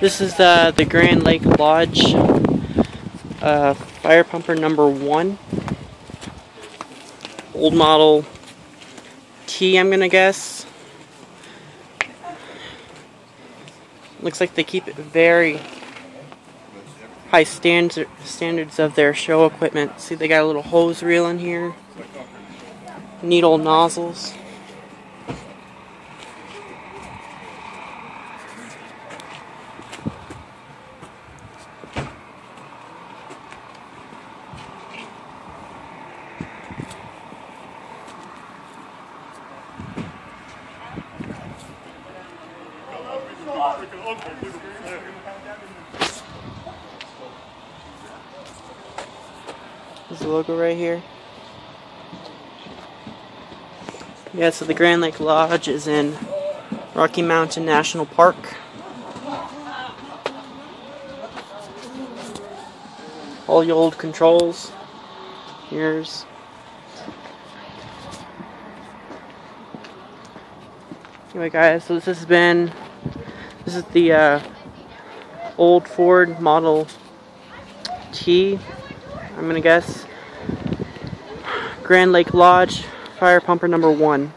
This is the Grand Lake Lodge fire pumper number 1. Old model T, I'm gonna guess. Looks like they keep it very high standards of their show equipment. See, they got a little hose reel in here. Neat old nozzles. There's the logo right here. Yeah, so the Grand Lake Lodge is in Rocky Mountain National Park. All the old controls. Here's anyway, guys, so this is the old Ford Model T, I'm gonna guess. Grand Lake Lodge fire pumper number 1.